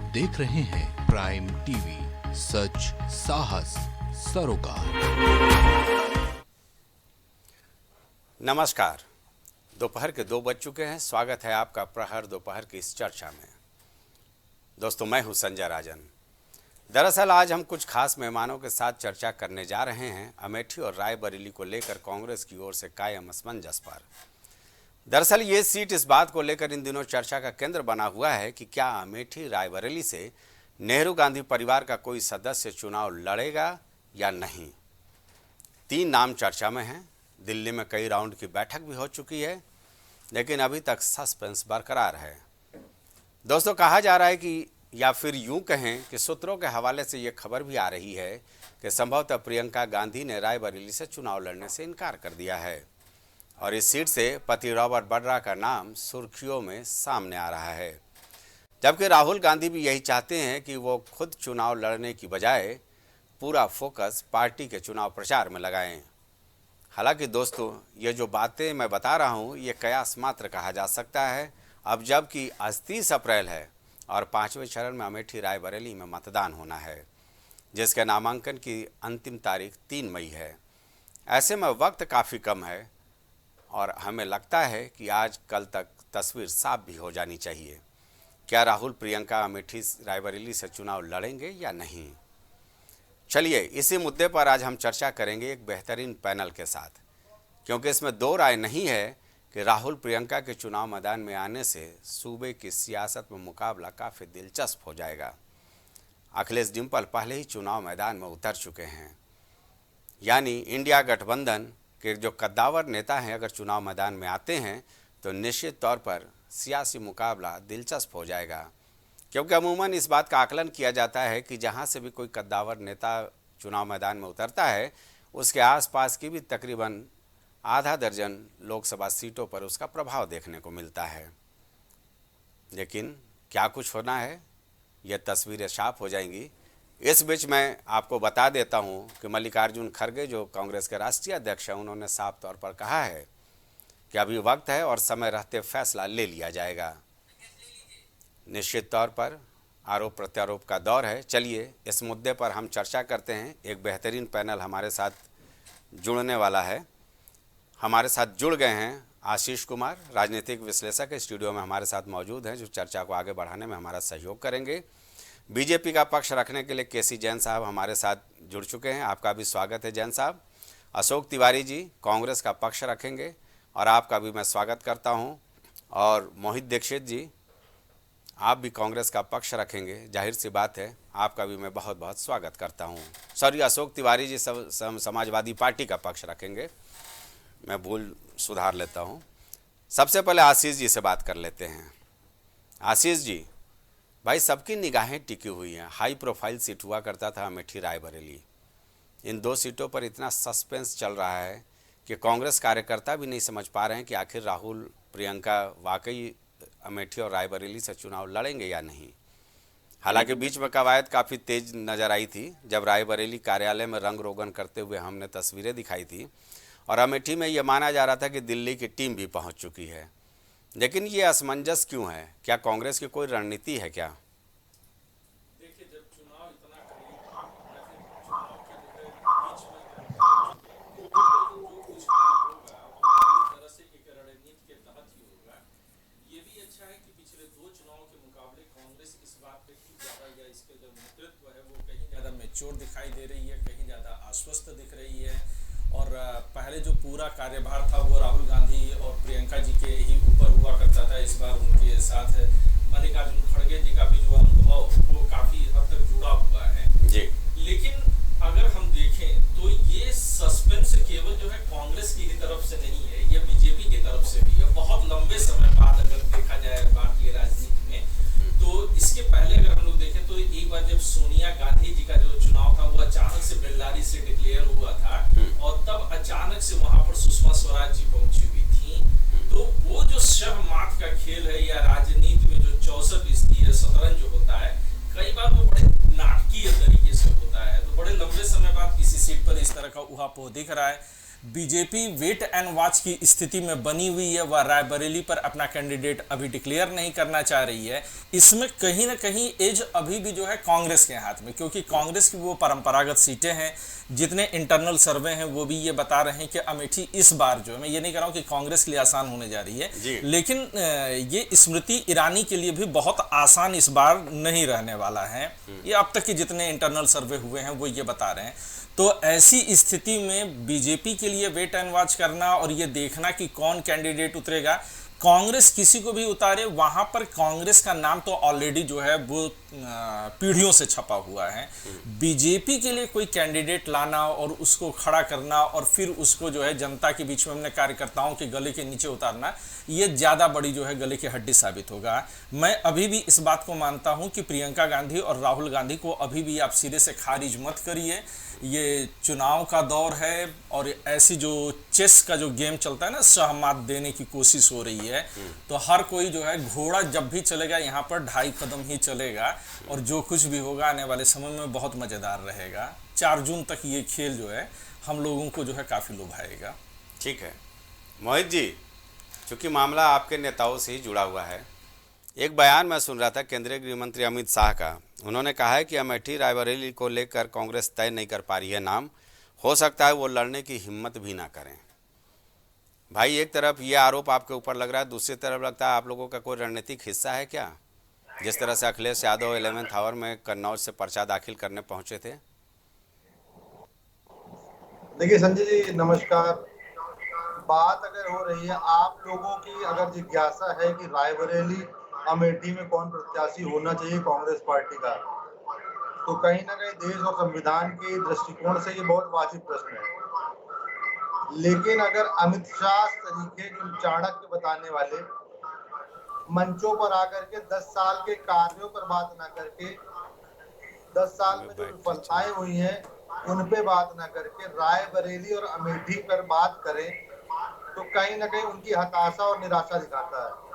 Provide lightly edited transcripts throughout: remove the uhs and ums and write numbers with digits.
देख रहे हैं प्राइम टीवी, सच साहस सरोकार। नमस्कार, दोपहर के 2 बज चुके हैं। स्वागत है आपका प्रहर दोपहर की इस चर्चा में। दोस्तों, मैं हूं संजय राजन। दरअसल आज हम कुछ खास मेहमानों के साथ चर्चा करने जा रहे हैं अमेठी और रायबरेली को लेकर कांग्रेस की ओर से कायम असमंजस पर। दरअसल ये सीट इस बात को लेकर इन दिनों चर्चा का केंद्र बना हुआ है कि क्या अमेठी रायबरेली से नेहरू गांधी परिवार का कोई सदस्य चुनाव लड़ेगा या नहीं। 3 नाम चर्चा में हैं। दिल्ली में कई राउंड की बैठक भी हो चुकी है, लेकिन अभी तक सस्पेंस बरकरार है। दोस्तों, कहा जा रहा है कि या फिर यूं कहें कि सूत्रों के हवाले से ये खबर भी आ रही है कि संभवतः प्रियंका गांधी ने रायबरेली से चुनाव लड़ने से इनकार कर दिया है और इस सीट से पति रॉबर्ट वड्रा का नाम सुर्खियों में सामने आ रहा है। जबकि राहुल गांधी भी यही चाहते हैं कि वो खुद चुनाव लड़ने की बजाय पूरा फोकस पार्टी के चुनाव प्रचार में लगाएं। हालांकि दोस्तों, ये जो बातें मैं बता रहा हूँ ये कयास मात्र कहा जा सकता है। अब जबकि आज 30 अप्रैल है और 5वें चरण में अमेठी रायबरेली में मतदान होना है, जिसके नामांकन की अंतिम तारीख 3 मई है। ऐसे में वक्त काफ़ी कम है और हमें लगता है कि आज कल तक तस्वीर साफ भी हो जानी चाहिए। क्या राहुल प्रियंका अमेठी रायबरेली से चुनाव लड़ेंगे या नहीं। चलिए, इसी मुद्दे पर आज हम चर्चा करेंगे एक बेहतरीन पैनल के साथ, क्योंकि इसमें 2 राय नहीं है कि राहुल प्रियंका के चुनाव मैदान में आने से सूबे की सियासत में मुकाबला काफ़ी दिलचस्प हो जाएगा। अखिलेश डिम्पल पहले ही चुनाव मैदान में उतर चुके हैं, यानी इंडिया गठबंधन के जो कद्दावर नेता हैं अगर चुनाव मैदान में आते हैं तो निश्चित तौर पर सियासी मुकाबला दिलचस्प हो जाएगा। क्योंकि अमूमन इस बात का आकलन किया जाता है कि जहां से भी कोई कद्दावर नेता चुनाव मैदान में उतरता है उसके आसपास की भी तकरीबन आधा दर्जन लोकसभा सीटों पर उसका प्रभाव देखने को मिलता है। लेकिन क्या कुछ होना है, ये तस्वीरें साफ हो जाएंगी। इस बीच मैं आपको बता देता हूं कि मल्लिकार्जुन खड़गे जो कांग्रेस के राष्ट्रीय अध्यक्ष हैं, उन्होंने साफ तौर पर कहा है कि अभी वक्त है और समय रहते फैसला ले लिया जाएगा। निश्चित तौर पर आरोप प्रत्यारोप का दौर है। चलिए, इस मुद्दे पर हम चर्चा करते हैं। एक बेहतरीन पैनल हमारे साथ जुड़ने वाला है। हमारे साथ जुड़ गए हैं आशीष कुमार, राजनीतिक विश्लेषक, स्टूडियो में हमारे साथ मौजूद हैं, जो चर्चा को आगे बढ़ाने में हमारा सहयोग करेंगे। बीजेपी का पक्ष रखने के लिए केसी जैन साहब हमारे साथ जुड़ चुके हैं। आपका भी स्वागत है जैन साहब। अशोक तिवारी जी कांग्रेस का पक्ष रखेंगे और आपका भी मैं स्वागत करता हूं। और मोहित दीक्षित जी, आप भी कांग्रेस का पक्ष रखेंगे, जाहिर सी बात है, आपका भी मैं बहुत बहुत स्वागत करता हूं। सॉरी, अशोक तिवारी जी समाजवादी पार्टी का पक्ष रखेंगे, मैं भूल सुधार लेता हूं। सबसे पहले आशीष जी से बात कर लेते हैं। आशीष जी भाई, सबकी निगाहें टिकी हुई हैं। हाई प्रोफाइल सीट हुआ करता था अमेठी रायबरेली। इन 2 सीटों पर इतना सस्पेंस चल रहा है कि कांग्रेस कार्यकर्ता भी नहीं समझ पा रहे हैं कि आखिर राहुल प्रियंका वाकई अमेठी और रायबरेली से चुनाव लड़ेंगे या नहीं। हालांकि बीच में कवायद काफ़ी तेज नज़र आई थी, जब रायबरेली कार्यालय में रंग रोगन करते हुए हमने तस्वीरें दिखाई थी और अमेठी में यह माना जा रहा था कि दिल्ली की टीम भी पहुंच चुकी है। लेकिन ये असमंजस क्यों है? क्या कांग्रेस की कोई रणनीति है क्या? देखिए, जब चुनाव इतना करीब या फिर चुनाव के जो है बीच में जो कुछ भी होगा वो पूरी तरह से एक रणनीति के तहत ही होगा। ये भी अच्छा है कि पिछले 2 चुनाव के मुकाबले कांग्रेस इस बात पे कि ज़्यादा या इसके जो नेतृत्व है वो कहीं ज़्यादा मैच्योर दिखाई दे रही है, कहीं ज़्यादा आश्वस्त दिख रही है। और पहले जो पूरा कार्यभार था वो राहुल गांधी और प्रियंका जी के ही ऊपर हुआ करता था। इस बार उनके साथ मल्लिकार्जुन खड़गे जी का भी जो अनुभव वो काफ़ी हद तक जुड़ा हुआ है जी। लेकिन अगर हम देखें तो ये सस्पेंस केवल जो है कांग्रेस की ही तरफ से नहीं है, ये बीजेपी की तरफ से भी है। बहुत लंबे समय बाद अगर देखा जाए भारतीय राजनीति में, तो इसके पहले अगर हम लोग देखें तो एक बार जब सोनिया गांधी जी का जो चुनाव था वो अचानक से बेल्लारी से डिक्लेयर हुआ था और तब अचानक से वहां पर सुषमा स्वराज जी पहुंची हुई थी। तो वो जो शहमात का खेल है या राजनीति में जो 64 फीसदी है शतरंज जो होता है, कई बार वो बड़े नाटकीय तरीके से होता है। तो बड़े लंबे समय बाद किसी सीट पर इस तरह का उहापोह दिख रहा है। बीजेपी वेट एंड वॉच की स्थिति में बनी हुई है। वह रायबरेली पर अपना कैंडिडेट अभी डिक्लेयर नहीं करना चाह रही है। इसमें कहीं ना कहीं एज अभी भी जो है कांग्रेस के हाथ में, क्योंकि कांग्रेस की वो परंपरागत सीटें हैं। जितने इंटरनल सर्वे हैं वो भी ये बता रहे हैं कि अमेठी इस बार जो है, मैं ये नहीं कह रहा हूँ कि कांग्रेस के लिए आसान होने जा रही है, लेकिन ये स्मृति ईरानी के लिए भी बहुत आसान इस बार नहीं रहने वाला है। ये अब तक के जितने इंटरनल सर्वे हुए हैं वो ये बता रहे हैं। तो ऐसी स्थिति में बीजेपी के लिए वेट एंड वॉच करना और ये देखना कि कौन कैंडिडेट उतरेगा, कांग्रेस किसी को भी उतारे, वहां पर कांग्रेस का नाम तो ऑलरेडी जो है वो पीढ़ियों से छपा हुआ है। बीजेपी के लिए कोई कैंडिडेट लाना और उसको खड़ा करना और फिर उसको जो है जनता के बीच में अपने कार्यकर्ताओं के गले के नीचे उतारना, ये ज़्यादा बड़ी जो है गले की हड्डी साबित होगा। मैं अभी भी इस बात को मानता हूं कि प्रियंका गांधी और राहुल गांधी को अभी भी आप सिरे से खारिज मत करिए। ये चुनाव का दौर है और ऐसी जो चेस का जो गेम चलता है ना, सहमत देने की कोशिश हो रही है, तो हर कोई जो है घोड़ा जब भी चलेगा यहाँ पर 2.5 कदम ही चलेगा और जो कुछ भी होगा आने वाले समय में बहुत मज़ेदार रहेगा। 4 जून तक ये खेल जो है हम लोगों को जो है काफ़ी लुभाएगा। ठीक है मोहित जी, चूँकि मामला आपके नेताओं से ही जुड़ा हुआ है, एक बयान मैं सुन रहा था केंद्रीय गृह मंत्री अमित शाह का। उन्होंने कहा है कि अमेठी रायबरेली को लेकर कांग्रेस तय नहीं कर पा रही है नाम, हो सकता है वो लड़ने की हिम्मत भी ना करें। भाई एक तरफ ये आरोप आपके ऊपर लग रहा है, दूसरी तरफ लगता है आप लोगों का कोई रणनीतिक हिस्सा है क्या? जिस तरह से अखिलेश यादव 11th आवर में कन्नौज से पर्चा दाखिल करने पहुंचे थे। देखिए संजय जी नमस्कार। बात अगर हो रही है आप लोगों की, अगर जिज्ञासा है कि रायबरेली अमेठी में कौन प्रत्याशी होना चाहिए कांग्रेस पार्टी का, तो कहीं ना कहीं देश और संविधान के दृष्टिकोण से ये बहुत वाजिब प्रश्न है। लेकिन अगर अमित शाह तरीके जो चाणक्य बताने वाले मंचों पर आकर के 10 साल के कार्यों पर बात ना करके, 10 साल में जो विफलताएं हुई हैं उन पे बात ना करके रायबरेली और अमेठी पर बात करें, तो कहीं ना कहीं उनकी हताशा और निराशा दिखाता है।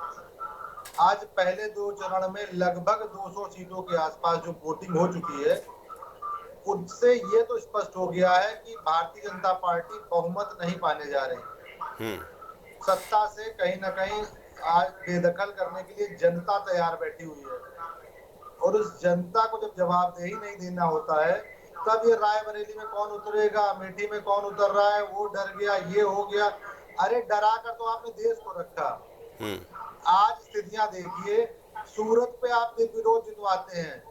आज पहले 2 चरण में लगभग 200 सीटों के आसपास जो वोटिंग हो चुकी है, उससे ये तो स्पष्ट हो गया है कि भारतीय जनता पार्टी बहुमत नहीं पाने जा रही। सत्ता से कहीं ना कहीं आज बेदखल करने के लिए जनता तैयार बैठी हुई है, और उस जनता को जब जवाबदेही नहीं देना होता है, तब ये रायबरेली में कौन उतरेगा, अमेठी में कौन उतर रहा है, वो डर गया, ये हो गया। अरे डरा कर तो आपने देश को रखा। आज स्थितियां देखिए, सूरत पे आप निर्विरोध जितवाते हैं,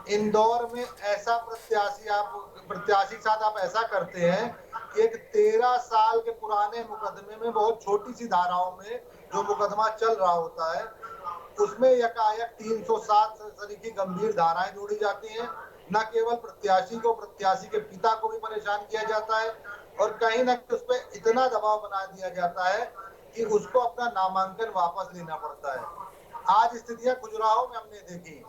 इंदौर में ऐसा प्रत्याशी साथ आप ऐसा करते हैं कि एक 13 साल के पुराने मुकदमे में, बहुत छोटी सी धाराओं में जो मुकदमा चल रहा होता है, उसमें यकायक 307 तरीके गंभीर धाराएं जोड़ी जाती हैं। न केवल प्रत्याशी को, प्रत्याशी के पिता को भी परेशान किया जाता है, और कहीं ना कहीं उस पर इतना दबाव बना दिया जाता है कि उसको अपना नामांकन वापस लेना पड़ता है। आज स्थितियां खजुराहो में हमने देखी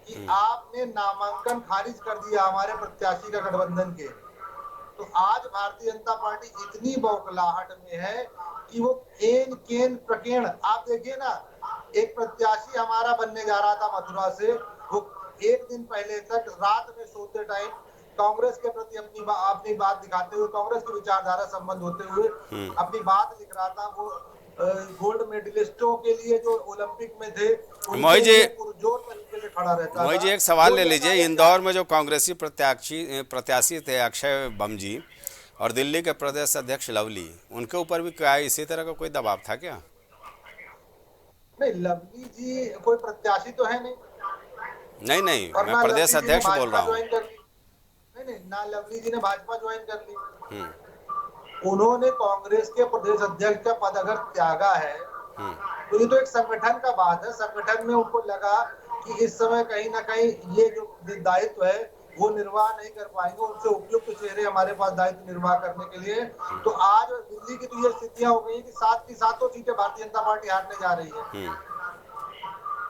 कि आपने नामांकन खारिज कर दिया हमारे प्रत्याशी का गठबंधन के, तो आज भारतीय जनता पार्टी इतनी बौखलाहट में है कि वो केन केन प्रकेण, आप देखिए ना, एक प्रत्याशी हमारा बनने जा रहा था मथुरा से, वो एक दिन पहले तक रात में सोते टाइम कांग्रेस के प्रति अपनी बात दिखाते हुए, कांग्रेस की विचारधारा संबंध होते हुए अपनी बात लिख रहा था। वो गोल्ड मेडलिस्टों के लिए जो ओलंपिक में थे, मोहित जी पुरजोर तरीके से खड़ा रहता। मोहित जी एक सवाल ले लीजिए, इंदौर में जो कांग्रेसी प्रत्याशी थे अक्षय बमजी और दिल्ली के प्रदेश अध्यक्ष लवली, उनके ऊपर भी क्या इसी तरह का कोई दबाव था क्या? नहीं, लवली जी कोई प्रत्याशी तो है नहीं। नहीं, मैं प्रदेश अध्यक्ष बोल रहा हूँ। नहीं, ना लवली जी ने भाजपा ज्वाइन कर ली। उन्होंने कांग्रेस के प्रदेश अध्यक्ष का पद अगर त्यागा है, तो ये तो एक संगठन का बात है। संगठन में उनको लगा कि इस समय कहीं ना कहीं ये जो दायित्व है वो निर्वाह नहीं कर पाएंगे, उनसे उपयुक्त चेहरे हमारे पास दायित्व निर्वाह करने के लिए। तो आज दिल्ली की तो ये स्थितियां हो गई कि 7 की 7 सीटें भारतीय जनता पार्टी हारने जा रही है।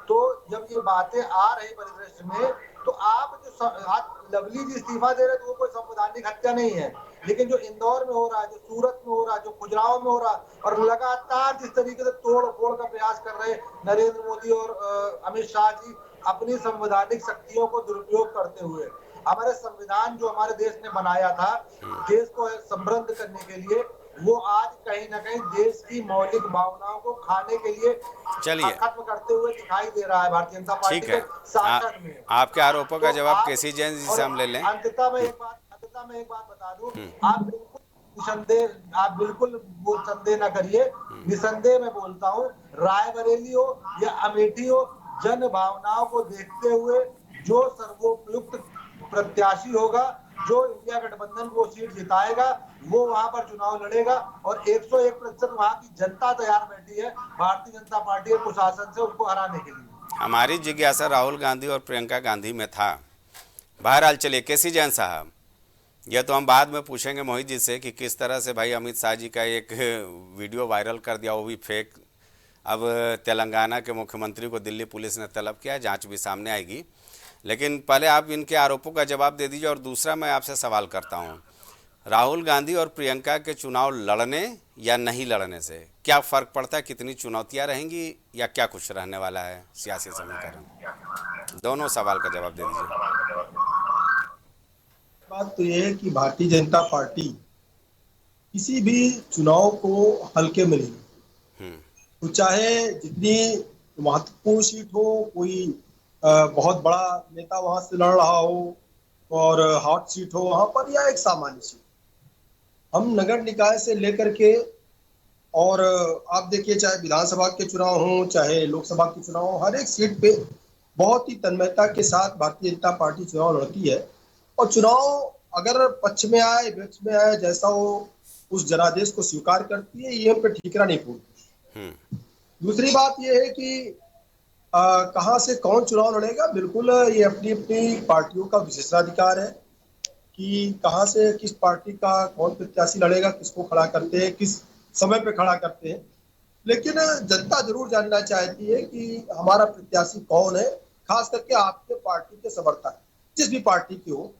तो जब ये बातें आ रही परिदृश्य में, तो आप जो आज लवली जी इस्तीफा दे रहे, तो वो कोई संवैधानिक हत्या नहीं है। लेकिन जो इंदौर में हो रहा है, जो सूरत में हो रहा है, जो खजुराहो में हो रहा है, और लगातार जिस तरीके से तोड़ फोड़ का प्रयास कर रहे नरेंद्र मोदी और अमित शाह जी अपनी संवैधानिक शक्तियों को दुरुपयोग करते हुए, हमारे संविधान जो हमारे देश ने बनाया था देश को समृद्ध करने के लिए, वो आज कहीं ना कहीं देश की मौलिक भावनाओं को खाने के लिए चलिए, खत्म करते हुए दिखाई दे रहा है भारतीय जनता ठीक पार्टी के है। शासन में। आपके आरोपों का तो जवाब आप केसी जैन जी और से हम ले लें। अंततः मैं एक बात बता दूं, आप बिल्कुल निसंदेह, आप बिल्कुल वो संदेह ना करिए, निसंदेह मैं बोलता हूँ, रायबरेली हो या अमेठी हो, जन भावनाओं को देखते हुए जो सर्वोपयुक्त प्रत्याशी होगा, जो इंडिया गठबंधन को सीट जिताएगा, वो वहां पर चुनाव लड़ेगा और 101% वहां की जनता तैयार बैठी है भारतीय जनता पार्टी के कुशासन से उसको हराने के लिए। हमारी जिज्ञासा राहुल गांधी और प्रियंका गांधी में था। बहरहाल चलिए, केसी जैन साहब, यह तो हम बाद में पूछेंगे मोहित जी से कि किस तरह से भाई अमित शाह जी का एक वीडियो वायरल कर दिया, वो भी फेक। अब तेलंगाना के मुख्यमंत्री को दिल्ली पुलिस ने तलब किया, जांच भी सामने आएगी। लेकिन पहले आप इनके आरोपों का जवाब दे दीजिए। और दूसरा मैं आपसे सवाल करता हूं, राहुल गांधी और प्रियंका के चुनाव लड़ने या नहीं लड़ने से क्या फ़र्क पड़ता है? कितनी चुनौतियां रहेंगी या क्या कुछ रहने वाला है सियासी समीकरण? दोनों सवाल का जवाब दे दीजिए। बात तो यह है कि भारतीय जनता पार्टी किसी भी चुनाव को हल्के में नहीं, हम्म। तो चाहे जितनी महत्वपूर्ण सीट हो, कोई बहुत बड़ा नेता वहां से लड़ रहा हो और हॉट सीट हो वहां पर, या एक सामान्य सीट, हम नगर निकाय से लेकर के और आप देखिए, चाहे विधानसभा के चुनाव हो चाहे लोकसभा के चुनाव हो, हर एक सीट पे बहुत ही तन्मयता के साथ भारतीय जनता पार्टी चुनाव लड़ती है। और चुनाव अगर पक्ष में आए विपक्ष में आए, जैसा वो उस जनादेश को स्वीकार करती है, ये हम पे ठीकरा नहीं पूछती। दूसरी बात ये है कि कहाँ से कौन चुनाव लड़ेगा, बिल्कुल ये अपनी अपनी पार्टियों का विशेषाधिकार है कि कहाँ से किस पार्टी का कौन प्रत्याशी लड़ेगा, किसको खड़ा करते हैं, किस समय पे खड़ा करते हैं। लेकिन जनता जरूर जानना चाहती है कि हमारा प्रत्याशी कौन है, खास करके आपके पार्टी के समर्थक, जिस भी पार्टी की हो।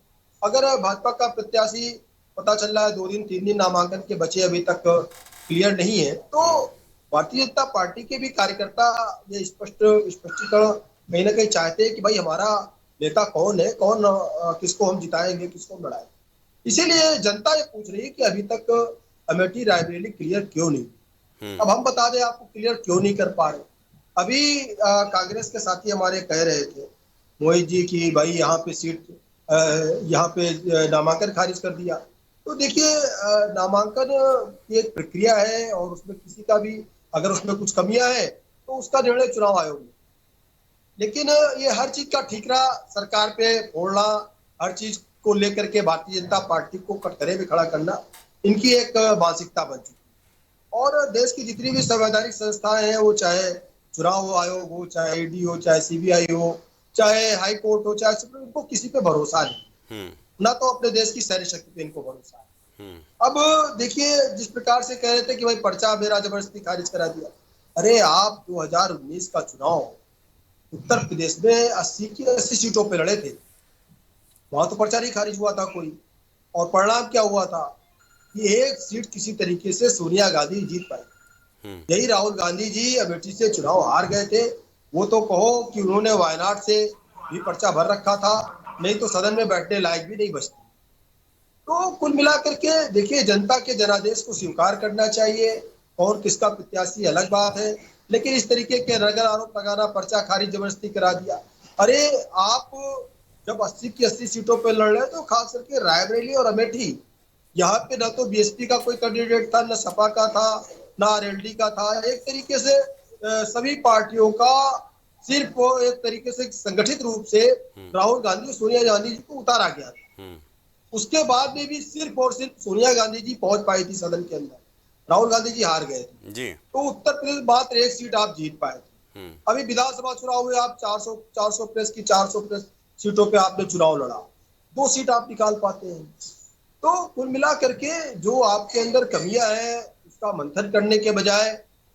अगर भाजपा का प्रत्याशी पता चल रहा है 2 दिन 3 दिन नामांकन के बचे अभी तक क्लियर नहीं है, तो भारतीय जनता पार्टी के भी कार्यकर्ता ये स्पष्टीकरण कहीं ना कहीं चाहते हैं कि भाई हमारा नेता कौन है, कौन किसको हम जिताएंगे, किसको हम लड़ाएंगे। इसीलिए जनता ये पूछ रही है कि अभी तक अमेठी रायबरेली क्लियर क्यों नहीं। अब हम बता दें आपको क्लियर क्यों नहीं कर पा रहे। अभी कांग्रेस के साथी हमारे कह रहे थे मोहित जी की भाई यहाँ पे सीट, यहाँ पे नामांकन खारिज कर दिया। तो देखिए, नामांकन की एक प्रक्रिया है और उसमें किसी का भी अगर उसमें कुछ कमियां है तो उसका निर्णय चुनाव आयोग में। लेकिन ये हर चीज का ठीकरा सरकार पे फोड़ना, हर चीज को लेकर के भारतीय जनता पार्टी को कटघरे में खड़ा करना, इनकी एक मानसिकता बन चुकी है। और देश की जितनी भी संवैधानिक संस्थाएं हैं, वो चाहे चुनाव आयोग हो, चाहे ईडी हो, चाहे सीबीआई हो, चाहे हाई कोर्ट हो, चाहे सुप्रीम, इनको किसी पे भरोसा नहीं, ना तो अपने देश की सैन्य शक्ति पे इनको भरोसा है। अब देखिए, जिस प्रकार से कह रहे थे कि भाई पर्चा मेरा जबरदस्ती खारिज करा दिया, अरे आप 2019 का चुनाव उत्तर प्रदेश में 80 की 80 सीटों पे लड़े थे, वहां तो पर्चा नहीं खारिज हुआ था कोई। और परिणाम क्या हुआ था कि एक सीट किसी तरीके से सोनिया गांधी जीत पाई। यही राहुल गांधी जी अमेठी से चुनाव हार गए थे। वो तो कहो कि उन्होंने वायनाड से भी पर्चा भर रखा था, नहीं तो सदन में बैठने लायक भी नहीं बचती। तो कुल मिलाकर के देखिए, जनता के जनादेश को स्वीकार करना चाहिए। कौन किसका प्रत्याशी अलग बात है, लेकिन इस तरीके के नगर आरोप लगाना, पर्चा खारिज जबरदस्ती करा दिया। अरे आप जब 80 की 80 सीटों पर लड़ रहे तो खास करके रायबरेली और अमेठी, यहाँ पे ना तो बीएसपी का कोई कैंडिडेट था, ना सपा का था, ना आरएलडी का था। एक तरीके से सभी पार्टियों का सिर्फ एक तरीके से संगठित रूप से राहुल गांधी और सोनिया गांधी जी को उतारा गया था। उसके बाद में भी सिर्फ और सिर्फ सोनिया गांधी जी पहुंच पाई थी सदन के अंदर, राहुल गांधी जी हार गए थे जी। तो उत्तर प्रदेश मात्र एक सीट आप जीत पाए थे। अभी विधानसभा चुनाव हुए, आप 400 प्लस की 400 प्लस सीटों पे आपने चुनाव लड़ा, 2 सीट आप निकाल पाते हैं। तो कुल मिला करके जो आपके अंदर कमियां हैं उसका मंथन करने के बजाय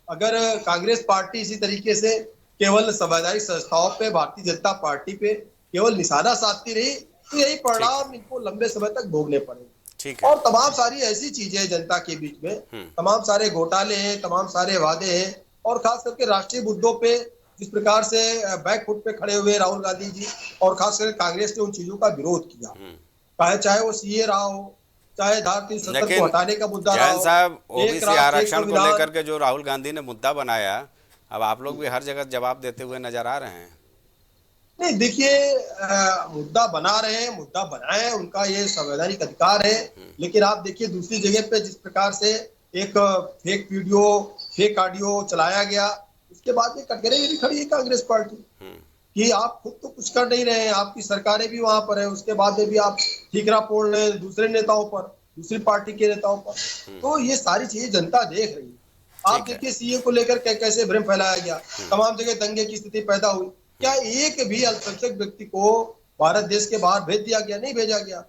अगर कांग्रेस पार्टी इसी तरीके से केवल संवैधानिक संस्थाओं पे, भारतीय जनता पार्टी पे केवल निशाना साधती रही, तो यही परिणाम इनको लंबे समय तक भोगने पड़ेंगे। और तमाम सारी ऐसी चीजें हैं जनता के बीच में, तमाम सारे घोटाले हैं, तमाम सारे वादे हैं, और खास करके राष्ट्रीय मुद्दों पे जिस प्रकार से बैकफुट पे खड़े हुए राहुल गांधी जी, और खास करके कांग्रेस ने उन चीजों का विरोध किया, चाहे वो सीए रहा हो, चाहे धारा 370 को लेकिन हटाने का मुद्दा रहा जैन हो, साहब एक ओबीसी राष्ट्र एक आरक्षण को संविधान। लेकर के जो राहुल गांधी ने मुद्दा बनाया, अब आप लोग भी हर जगह जवाब देते हुए नजर आ रहे हैं। नहीं देखिए, मुद्दा बना रहे हैं, मुद्दा बनाए, उनका ये संवैधानिक अधिकार है। लेकिन आप देखिए दूसरी जगह पे जिस प्रकार से एक फेक वीडियो, फेक ऑडियो चलाया गया, उसके बाद में कटघरे में भी खड़ी है कांग्रेस पार्टी कि आप खुद तो कुछ कर नहीं रहे हैं, आपकी सरकारें भी वहां पर है, उसके बाद में भी आप ठीकरा पोड़ रहे हैं दूसरे नेताओं पर, दूसरी पार्टी के नेताओं पर। तो ये सारी चीजें जनता देख रही है। आप ठीक है। देखिए सीए को लेकर कैसे भ्रम फैलाया गया, तमाम जगह दंगे की स्थिति पैदा हुई। क्या एक भी अल्पसंख्यक व्यक्ति को भारत देश के बाहर भेज दिया गया? नहीं भेजा गया।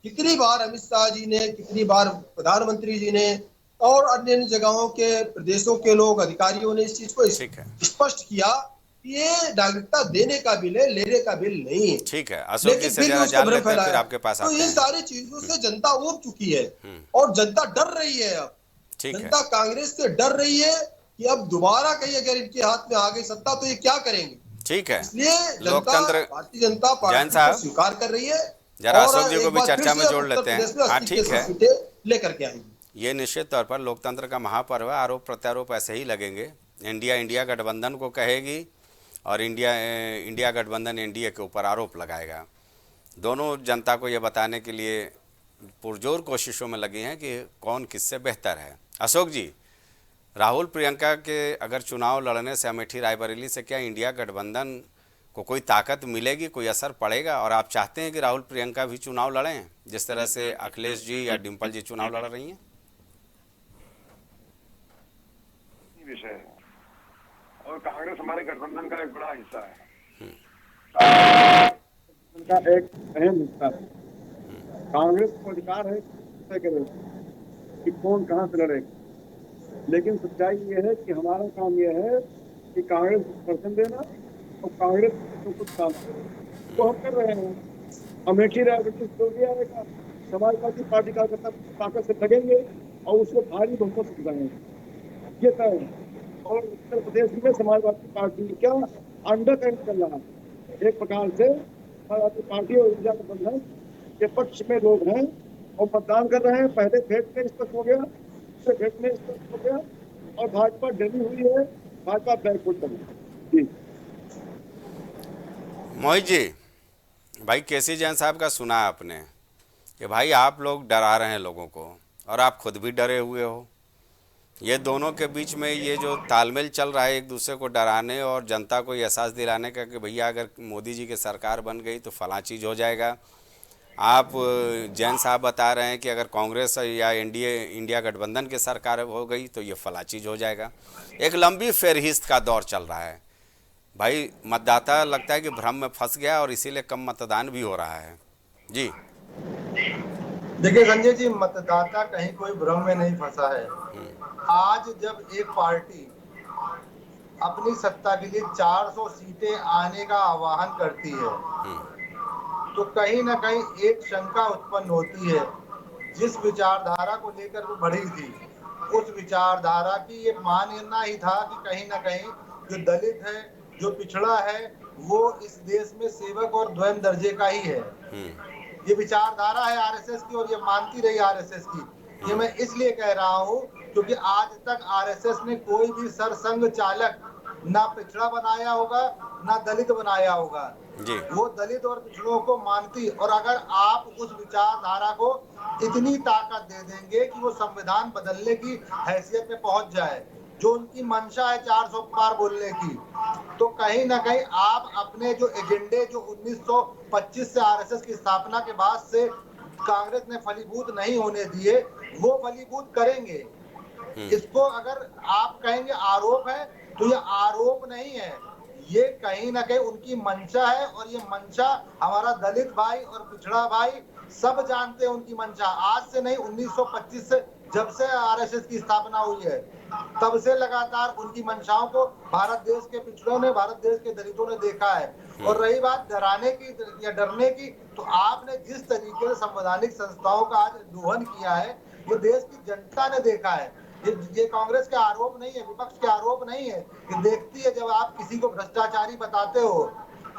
कितनी बार अमित शाह जी ने, कितनी बार प्रधानमंत्री जी ने और अन्य जगहों के प्रदेशों के लोग, अधिकारियों ने इस चीज को ठीक है। स्पष्ट किया कि ये नागरिकता देने का बिल है, लेने का बिल नहीं है। ठीक है, अशोक जी लेकिन से फिर भी जरा उसको जान भ्रम लेते हैं, फिर फैलाया। आपके पास तो आते इन हैं। सारी चीजों से जनता ऊब चुकी है और जनता डर रही है। अब ठीक है। जनता कांग्रेस से डर रही है कि अब दोबारा कहीं अगर इनके हाथ में आ गई सत्ता तो ये क्या करेंगे। ठीक है, इसलिए जनता लोकतंत्र। भारतीय जनता जैन पार्टी साहब, को स्वीकार कर रही है जरा और अशोक जी को एक भी बार चर्चा फिर में से जोड़ उत्तर लेते हैं। प्रदेश में हाँ 80 ठीक है, सीटें लेकर के आएंगे। ये निश्चित तौर पर लोकतंत्र का महापर्व है। आरोप प्रत्यारोप ऐसे ही लगेंगे। इंडिया गठबंधन को कहेगी और इंडिया गठबंधन एनडीए के ऊपर आरोप लगाएगा। दोनों जनता को ये बताने के लिए पुरजोर कोशिशों में लगी हैं कि कौन किससे बेहतर है। अशोक जी, राहुल प्रियंका के अगर चुनाव लड़ने से अमेठी रायबरेली से क्या इंडिया गठबंधन को कोई ताकत मिलेगी, कोई असर पड़ेगा? और आप चाहते हैं कि राहुल प्रियंका भी चुनाव लड़ें जिस तरह से अखिलेश जी या डिम्पल जी चुनाव लड़ रही हैं? विषय है और कांग्रेस हमारे गठबंधन का एक बड़ा हिस्सा है, उनका एक अहम हिस्सा है। कांग्रेस को अधिकार है तय करे कि कौन कहां से लड़ेगा, लेकिन सच्चाई ये है कि हमारा काम यह है कि कांग्रेस को समर्थन देना और कांग्रेस को कुछ काम करना, तो हम कर रहे हैं। अमेठी रायबरेली जो भी आएगा, समाजवादी पार्टी का ताकत से लगेंगे और उसको भारी बहुमत से जिताएंगे, ये तय है। और उत्तर प्रदेश में समाजवादी पार्टी क्या अंडर करंट चल रहा है। एक प्रकार से समाजवादी पार्टी और इंडिया गठबंधन के पक्ष में लोग हैं और मतदान कर रहे हैं। पहले फेट में स्पष्ट हो गया, दूसरे फेट में स्पष्ट हो गया और भाजपा डरी हुई है, भाजपा बैकफुट कर रही है। मोहित जी, भाई केसी जैन साहब का सुना आपने कि भाई आप लोग डरा रहे हैं लोगों को और आप खुद भी डरे हुए हो। ये दोनों के बीच में ये जो तालमेल चल रहा है एक दूसरे को डराने और जनता को ये एहसास दिलाने का कि भैया अगर मोदी जी की सरकार बन गई तो फलां चीज़ हो जाएगा। आप जैन साहब बता रहे हैं कि अगर कांग्रेस या इंडिया गठबंधन की सरकार हो गई तो ये फलां चीज़ हो जाएगा। एक लंबी फेरहिस्त का दौर चल रहा है। भाई मतदाता लगता है कि भ्रम में फंस गया और इसीलिए कम मतदान भी हो रहा है। जी देखिए संजय जी, मतदाता कहीं कोई भ्रम में नहीं फंसा है। आज जब एक पार्टी अपनी सत्ता के लिए 400 सीटें आने का आह्वान करती है तो कहीं ना कहीं एक शंका उत्पन्न होती है। जिस विचारधारा को लेकर वो बढ़ी थी उस विचारधारा की ये मानना ही था कि कहीं ना कहीं जो दलित है, जो पिछड़ा है, वो इस देश में सेवक और द्वैम दर्जे का ही है। ये विचारधारा है आरएसएस की और ये मानती रही आरएसएस की। ये मैं इसलिए कह रहा हूँ क्योंकि आज तक आरएसएस ने कोई भी सरसंघ चालक ना पिछड़ा बनाया होगा ना दलित बनाया होगा। जी वो दलित और पिछड़ों को मानती। और अगर आप उस विचारधारा को इतनी ताकत दे देंगे कि वो संविधान बदलने की हैसियत में पहुंच जाए, जो उनकी मंशा है 400 पार बोलने की, तो कहीं ना कहीं आप अपने जो एजेंडे जो 1925 से आरएसएस की स्थापना के बाद से कांग्रेस ने फलीभूत नहीं होने दिए, वो फलीभूत करेंगे। इसको अगर आप कहेंगे आरोप है तो ये आरोप नहीं है, ये कहीं ना कहीं उनकी मंशा है। और ये मंशा हमारा दलित भाई और पिछड़ा भाई सब जानते हैं उनकी मंशा। आज से नहीं, 1925 से जब से आरएसएस की स्थापना हुई है तब से लगातार उनकी मंशाओं को भारत देश के पिछड़ों ने, भारत देश के दलितों ने देखा है। और रही बात डराने की या डरने की, तो आपने जिस तरीके से संवैधानिक संस्थाओं का आज दोहन किया है वो देश की जनता ने देखा है। ये कांग्रेस के आरोप नहीं है, विपक्ष के आरोप नहीं है। ये देखती है जब आप किसी को भ्रष्टाचारी बताते हो,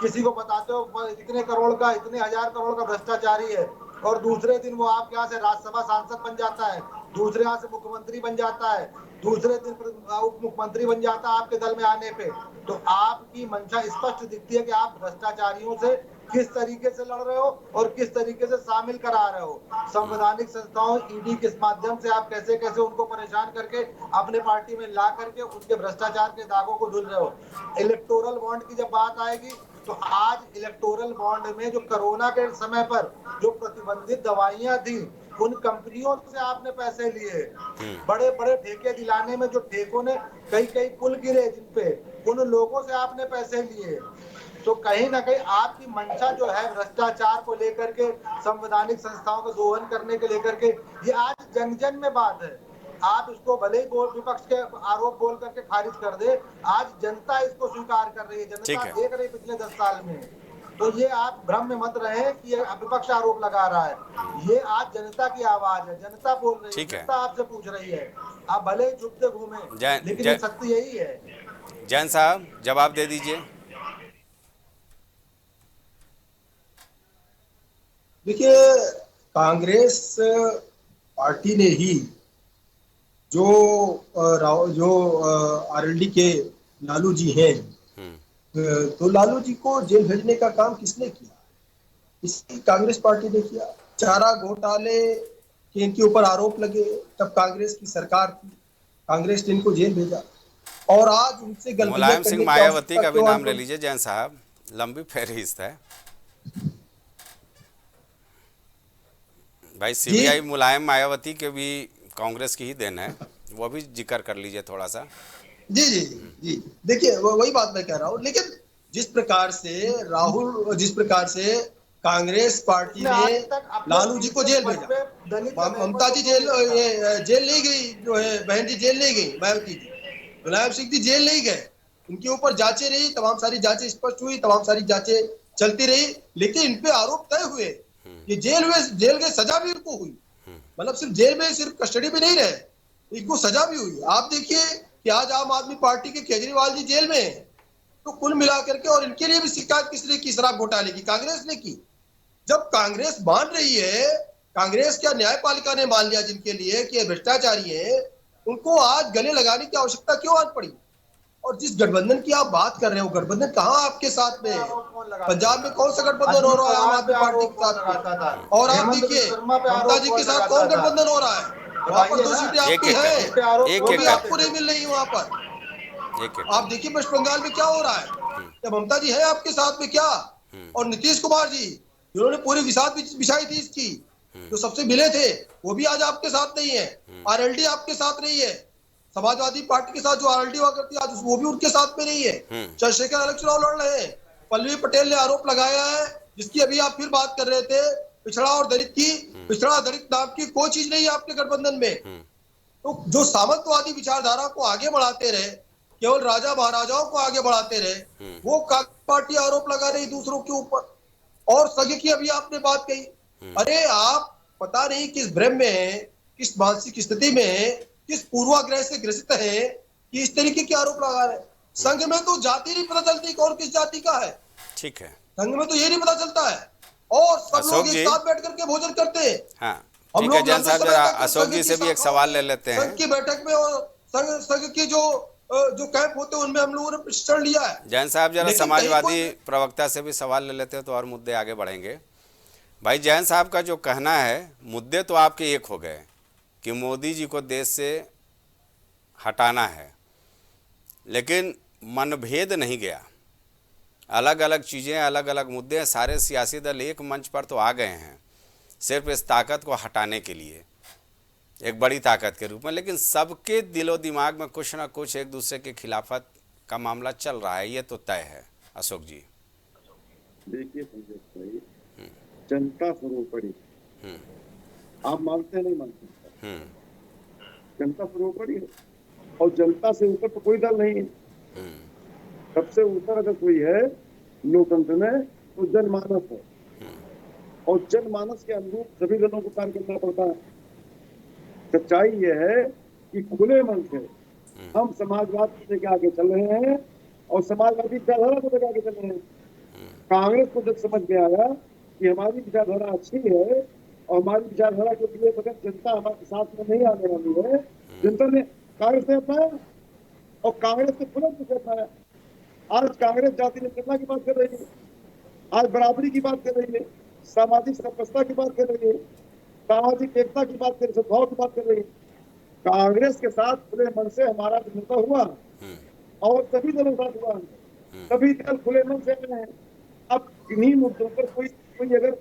किसी को बताते हो इतने करोड़ का, इतने हजार करोड़ का भ्रष्टाचारी है, और दूसरे दिन वो आपके यहाँ से राज्यसभा सांसद बन जाता है, दूसरे यहाँ से मुख्यमंत्री बन जाता है, दूसरे दिन उप मुख्यमंत्री बन जाता है आपके दल में आने पे। तो आपकी मंशा स्पष्ट दिखती है कि आप भ्रष्टाचारियों से किस तरीके से लड़ रहे हो और किस तरीके से शामिल करा रहे हो। संवैधानिक संस्थाओं ईडी के माध्यम से आप कैसे कैसे उनको परेशान करके अपने पार्टी में ला करके उनके भ्रष्टाचार के दागों को धुल रहे हो। इलेक्टोरल बॉन्ड की जब बात आएगी तो आज इलेक्टोरल बॉन्ड में जो कोरोना के समय पर जो प्रतिबंधित दवाइयां थी उन कंपनियों से आपने पैसे लिए, बड़े बड़े ठेके दिलाने में जो ठेकों ने कई कई पुल गिरे जिन पे, उन लोगों से आपने पैसे लिए। तो कहीं ना कहीं आपकी मंशा जो है भ्रष्टाचार को लेकर के, संवैधानिक संस्थाओं को दोहन करने के लेकर के, ये आज जन जन में बात है। आप इसको भले ही विपक्ष के आरोप बोल करके खारिज कर दे, आज जनता इसको स्वीकार कर रही है, जनता देख रही है पिछले 10 साल में। तो ये आप भ्रम में मत रहे कि ये विपक्ष आरोप लगा रहा है, ये आज जनता की आवाज है, जनता बोल रही है, जनता आपसे पूछ रही है। आप भले ही छुपते घूमे, लेकिन सत्य यही है। जैन साहब जवाब दे दीजिए। देखिए, कांग्रेस पार्टी ने ही जो आरएलडी के लालू जी हैं, तो लालू जी को जेल भेजने का काम किसने किया? इसकी कांग्रेस पार्टी ने किया। चारा घोटाले के इनके ऊपर आरोप लगे, तब कांग्रेस की सरकार थी, कांग्रेस ने इनको जेल भेजा। और आज उनसे गलतियां मुलायम करने सिंह की मायावती का भी आवश्यकता नाम ले लीजिए जैन साहब, लंबी फहरिस्त है भाई। सीबीआई मुलायम मायावती के भी कांग्रेस की ही देन है, वो भी जिक्र कर लीजिए थोड़ा सा। जी जी जी, देखिए वही बात मैं कह रहा हूँ। लेकिन जिस प्रकार से कांग्रेस पार्टी ने लालू जी को जेल भेजा, ममता जी जेल नहीं गई, जो है बहन जी जेल नहीं गई, मायावती जी, मुलायम सिंह जी जेल नहीं गए, उनके ऊपर जांचें रही, तमाम सारी जांचें स्पष्ट हुई, तमाम सारी जांचें चलती रही, लेकिन इन पे आरोप तय हुए। ये जेल गए, सजा भी उनको हुई, मतलब सिर्फ जेल में, सिर्फ कस्टडी में नहीं रहे, इनको सजा भी हुई। आप देखिए कि आज आम आदमी पार्टी के केजरीवाल जी जेल में हैं, तो कुल मिलाकर के, और इनके लिए भी शिकायत किसने की? शराब घोटाले की कांग्रेस ने की। जब कांग्रेस मान रही है, कांग्रेस क्या न्यायपालिका ने मान लिया जिनके लिए कि भ्रष्टाचारी है, उनको आज गले लगाने की आवश्यकता क्यों आज पड़ी? और जिस गठबंधन की आप बात कर रहे हो, गठबंधन कहाँ आपके साथ में है? पंजाब में कौन सा गठबंधन हो रहा है आम आदमी पार्टी के साथ में? और आप देखिए ममता जी के साथ कौन गठबंधन हो रहा है? वहां पर 2 सीटें आपकी हैं, वो भी आपको नहीं मिल रही वहां पर। आप देखिए वेस्ट बंगाल में क्या हो रहा है, क्या ममता जी है आपके साथ में क्या? और नीतीश कुमार जी, जिन्होंने पूरी विसात बिछाई थी इसकी, जो सबसे मिले थे, वो भी आज आपके साथ नहीं है। आरएलडी आपके साथ नहीं है, समाजवादी पार्टी के साथ जो आरएलडी हुआ करती है, आज वो भी उनके साथ में नहीं है। चंद्रशेखर अलग चुनाव लड़ रहे हैं। पल्लवी पटेल ने आरोप लगाया है, जिसकी अभी आप फिर बात कर रहे थे, पिछड़ा और दलित की, पिछड़ा दलित नाम की कोई चीज नहीं है आपके गठबंधन में। तो जो सामंतवादी विचारधारा को आगे बढ़ाते रहे, केवल राजा महाराजाओं को आगे बढ़ाते रहे, वो पार्टी आरोप लगा रही दूसरों के ऊपर। और सगे की अभी आपने बात कही, अरे आप पता नहीं किस भ्रम में है, किस मानसिक स्थिति में है, किस पूर्वाग्रह से ग्रसित है कि इस तरीके के आरोप लगा रहे। संघ में तो जाति नहीं पता चलती कौन किस जाति का है। ठीक है, संघ में तो ये नहीं पता चलता है, और सब लोग एक साथ बैठ करके भोजन करते हैं। हाँ, ठीक है जैन साहब, जरा अशोक जी से भी एक सवाल ले लेते हैं। संघ की बैठक में और संघ की जो कैंप होते हैं उनमें हम लोगों ने प्रशिक्षण लिया है। जैन साहब जरा समाजवादी प्रवक्ता से भी सवाल ले लेते हैं तो और मुद्दे आगे बढ़ेंगे। भाई जैन साहब का जो कहना है, मुद्दे तो आपके एक हो गए कि मोदी जी को देश से हटाना है, लेकिन मनभेद नहीं गया। अलग अलग चीज़ें, अलग अलग मुद्दे, सारे सियासी दल एक मंच पर तो आ गए हैं सिर्फ इस ताकत को हटाने के लिए, एक बड़ी ताकत के रूप में, लेकिन सबके दिलो दिमाग में कुछ ना कुछ एक दूसरे के खिलाफत का मामला चल रहा है, ये तो तय है। अशोक जी देखिए संजय भाई, जनता सर्वोपरि, आप मानते हैं नहीं मानते, जनता सर्वोपरि है, और जनता से ऊपर तो कोई दल नहीं है। सबसे ऊपर अगर कोई है लोकतंत्र में तो जनमानस है, और जनमानस के अनुरूप सभी दलों को कार्य करना पड़ता है। सच्चाई यह है कि खुले मन से हम समाजवाद को लेकर आगे चल रहे हैं, और समाजवादी विचारधारा को लेकर आगे चल रहे हैं। कांग्रेस को जब समझ में आया कि हमारी विचारधारा अच्छी है, और हमारी विचारधारा के लिए बगैर जनता हमारे साथ में नहीं आने वाली है। जनता ने कांग्रेस ने अपनाया और कांग्रेस ने खुला से अपनाया। आज कांग्रेस जाति जनगणना की बात कर रही है, आज बराबरी की बात कर रही है, सामाजिक समरसता की बात कर रही है, सामाजिक एकता की बात कर रही है, सद्भाव की बात कर रही है। कांग्रेस के साथ खुले मन से हमारा समझौता हुआ और सभी दलों के साथ हुआ, सभी दल खुले मन से आए हैं। अब इन्हीं मुद्दों पर कोई अगर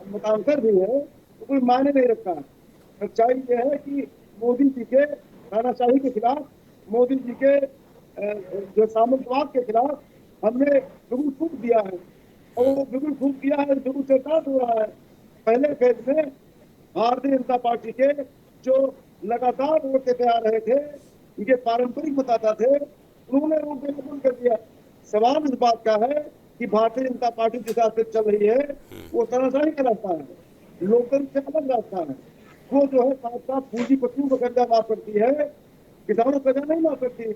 मतांतर भी है तो कोई मायने नहीं रखता। सच्चाई यह है कि मोदी जी के तानाशाही के खिलाफ, मोदी जी के जो सामंतवाद के खिलाफ हमने बिल्कुल फूंक दिया है और वो बिल्कुल फूंक दिया है, बिल्कुल चर्चात हो रहा है। पहले फेज में भारतीय जनता पार्टी के जो लगातार वोट देते आ रहे थे, उनके पारंपरिक मतदाता थे, उन्होंने वोट देना बंद कर दिया। सवाल इस बात का है कि भारतीय जनता पार्टी जिस रास्ते चल रही है वो तानाशाही का रास्ता है, लोकतंत्र से अलग रास्ता है। वो जो है साथ साथ पूंजीपतियों को कर्जा माफ करती है, किसानों को कर्जा नहीं माफ करती।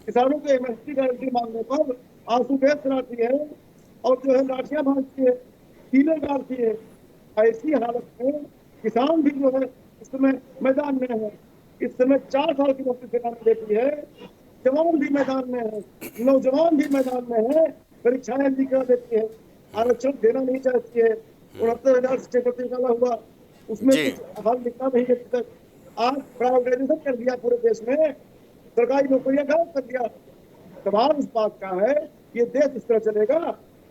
किसानों को एमएसपी गारंटी मांगने पर आंसू गैस चलाती है और जो है लाठियां भाजती है, कीले डालती है। ऐसी हालत में किसान भी जो है इस समय मैदान में है। इस समय 4 साल की नौकरी सेना में देती है, जवान भी मैदान में है, नौजवान भी मैदान में है, परीक्षाएं भी करा देती है, आरक्षण देना नहीं चाहती है। 69,000 शिक्षक निकाला हुआ, उसमें कुछ हाल निकला नहीं है तक। आज प्राइवेटाइजेशन कर दिया पूरे देश में, सरकारी नौकरियां गायब कर दिया। सवाल इस बात का है ये देश इस तरह चलेगा,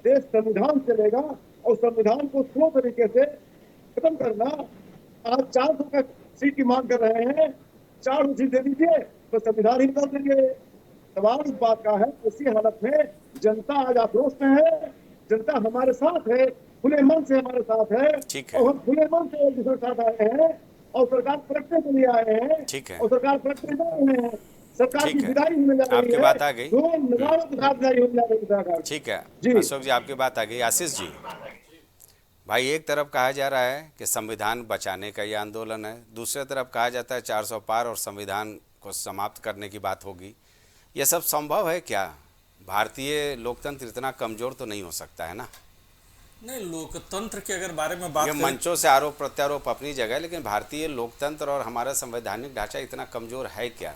देश संविधान चलेगा और संविधान को स्लो तरीके से खत्म करना। आज 400 का सीट की मांग कर रहे हैं, 400 सीट दे दीजिए तो संविधान ही बदल देंगे। सवाल इस बात का है इसी हालत में जनता आज आक्रोश में है, जनता हमारे साथ है, खुले मन से हमारे साथ है और हम खुले मन से एक दूसरे के साथ आए हैं और सरकार पलटने के लिए आए हैं और सरकार पलटने जा रहे हैं। सरकार की विदाई होने जा रही है, आपकी बात आ गई। दो नजारों के साथ विदाई होने जा रही है सरकार। ठीक है जी अशोक जी, आपकी बात आ गई। आशीष जी, भाई एक तरफ कहा जा रहा है कि संविधान बचाने का ये आंदोलन है, दूसरी तरफ कहा जाता है 400 पार और संविधान को समाप्त करने की बात होगी। ये सब संभव है क्या? भारतीय लोकतंत्र इतना कमजोर तो नहीं हो सकता है ना? नहीं, लोकतंत्र के अगर बारे में बात ये करें, मंचों से आरोप प्रत्यारोप अपनी जगह, लेकिन भारतीय लोकतंत्र और हमारा संवैधानिक ढांचा इतना कमजोर है क्या?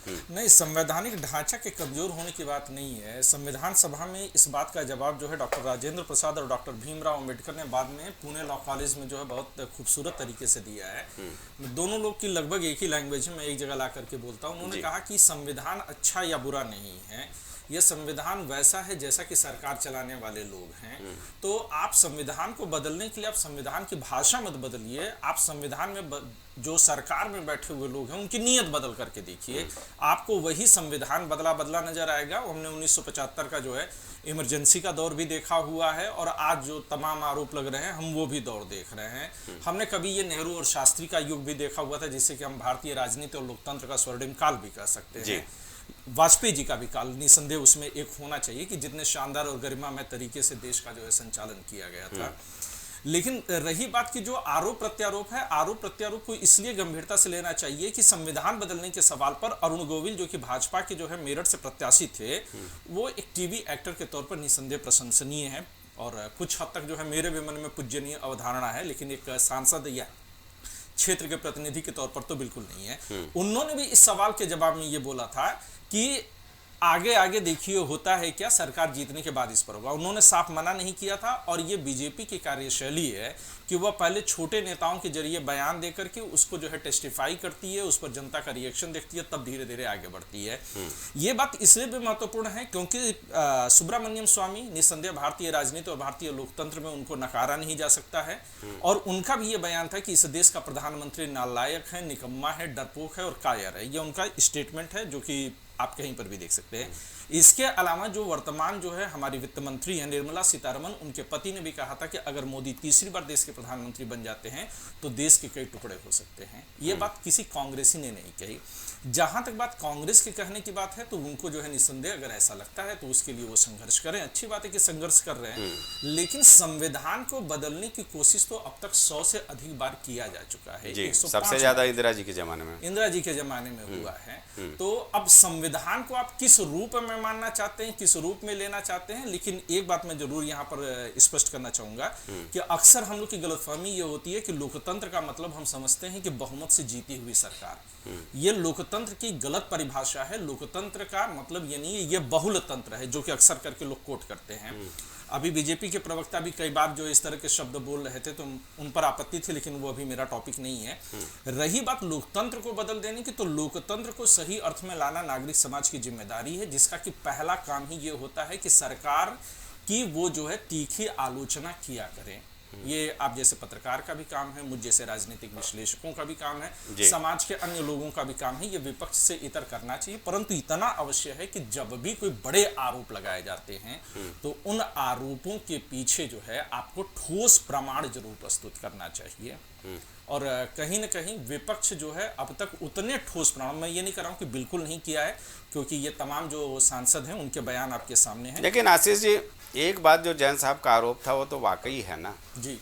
नहीं, संवैधानिक ढांचा के कमजोर होने की बात नहीं है। संविधान सभा में इस बात का जवाब जो है डॉक्टर राजेंद्र प्रसाद और डॉक्टर भीमराव अंबेडकर ने बाद में पुणे लॉ कॉलेज में जो है बहुत खूबसूरत तरीके से दिया है। दोनों लोग की लगभग एक ही लैंग्वेज में एक जगह ला करके बोलता हूँ। उन्होंने कहा कि संविधान अच्छा या बुरा नहीं है, यह संविधान वैसा है जैसा कि सरकार चलाने वाले लोग हैं। तो आप संविधान को बदलने के लिए आप संविधान की भाषा मत बदलिए, आप संविधान में जो सरकार में बैठे हुए लोग हैं उनकी नीयत बदल करके देखिए, आपको वही संविधान बदला नजर आएगा। हमने 1975 का जो है इमरजेंसी का दौर भी देखा हुआ है और आज जो तमाम आरोप लग रहे हैं हम वो भी दौर देख रहे हैं। हमने कभी ये नेहरू और शास्त्री का युग भी देखा हुआ था, जिसे कि हम भारतीय राजनीति और लोकतंत्र का स्वर्णिम काल भी कह सकते हैं। वाजपेयी जी का भी काल निसंदेह उसमें एक होना चाहिए कि जितने शानदार और गरिमामय तरीके से देश का जो है संचालन किया गया था। लेकिन रही बात की जो आरोप प्रत्यारोप है, आरोप प्रत्यारोप को इसलिए गंभीरता से लेना चाहिए कि संविधान बदलने के सवाल पर अरुण गोविल जो कि भाजपा के जो है मेरठ से प्रत्याशी थे, वो एक टीवी एक्टर के तौर पर निसंदेह प्रशंसनीय है और कुछ हद तक जो है मेरे भी मन में पूज्यनीय अवधारणा है, लेकिन एक सांसद या क्षेत्र के प्रतिनिधि के तौर पर तो बिल्कुल नहीं है। उन्होंने भी इस सवाल के जवाब में ये बोला था कि आगे आगे देखिए होता है क्या, सरकार जीतने के बाद इस पर होगा। उन्होंने साफ मना नहीं किया था और ये बीजेपी की कार्यशैली है कि वह पहले छोटे नेताओं के जरिए बयान देकर के उसको जो है टेस्टिफाई करती है, उस पर जनता का रिएक्शन देखती है, तब धीरे धीरे आगे बढ़ती है। ये बात इसलिए भी महत्वपूर्ण है क्योंकि सुब्रमण्यम स्वामी निसंदेह भारतीय राजनीति और भारतीय लोकतंत्र में उनको नकारा नहीं जा सकता है और उनका भी ये बयान था कि इस देश का प्रधानमंत्री नालायक है, निकम्मा है, डरपोक है और कायर है। ये उनका स्टेटमेंट है जो कि आप कहीं पर भी देख सकते हैं। इसके अलावा जो वर्तमान जो है हमारी वित्त मंत्री हैं निर्मला सीतारमण, उनके पति ने भी कहा था कि अगर मोदी तीसरी बार देश के प्रधानमंत्री बन जाते हैं तो देश के कई टुकड़े हो सकते हैं। ये बात किसी कांग्रेसी ने नहीं कही। जहां तक बात कांग्रेस के कहने की बात है तो उनको जो है निसंदेह अगर ऐसा लगता है तो उसके लिए वो संघर्ष करें, अच्छी बात है कि संघर्ष कर रहे हैं, लेकिन संविधान को बदलने की कोशिश तो अब तक 100 से अधिक बार किया जा चुका है। सबसे ज्यादा इंदिरा जी के जमाने में हुआ है। तो अब संविधान संविधान को आप किस रूप में मानना चाहते हैं, किस रूप में लेना चाहते हैं, लेकिन एक बात मैं जरूर यहाँ पर स्पष्ट करना चाहूंगा कि अक्सर हम लोग की गलतफहमी ये होती है कि लोकतंत्र का मतलब हम समझते हैं कि बहुमत से जीती हुई सरकार। ये लोकतंत्र की गलत परिभाषा है। लोकतंत्र का मतलब ये नहीं है, ये बहुल तंत्र है, जो कि अक्सर करके लोग कोट करते हैं। अभी बीजेपी के प्रवक्ता भी कई बार जो इस तरह के शब्द बोल रहे थे तो उन पर आपत्ति थी, लेकिन वो अभी मेरा टॉपिक नहीं है। रही बात लोकतंत्र को बदल देने की, तो लोकतंत्र को सही अर्थ में लाना नागरिक समाज की जिम्मेदारी है, जिसका कि पहला काम ही ये होता है कि सरकार की वो जो है तीखी आलोचना किया करें। ये आप जैसे पत्रकार का भी काम है, मुझ जैसे राजनीतिक विश्लेषकों का भी काम है, समाज के अन्य लोगों का भी काम है। ये विपक्ष से इतर करना चाहिए, परंतु इतना अवश्य है कि जब भी कोई बड़े आरोप लगाए जाते हैं तो उन आरोपों के पीछे जो है आपको ठोस प्रमाण जरूर प्रस्तुत करना चाहिए। और कहीं ना कहीं विपक्ष जो है अब तक उतने ठोस प्रमाण, मैं ये नहीं कर रहा हूँ कि बिल्कुल नहीं किया है, क्योंकि ये तमाम जो सांसद हैं उनके बयान आपके सामने हैं। लेकिन आशीष जी, एक बात जो जैन साहब का आरोप था वो तो वाकई है ना जी,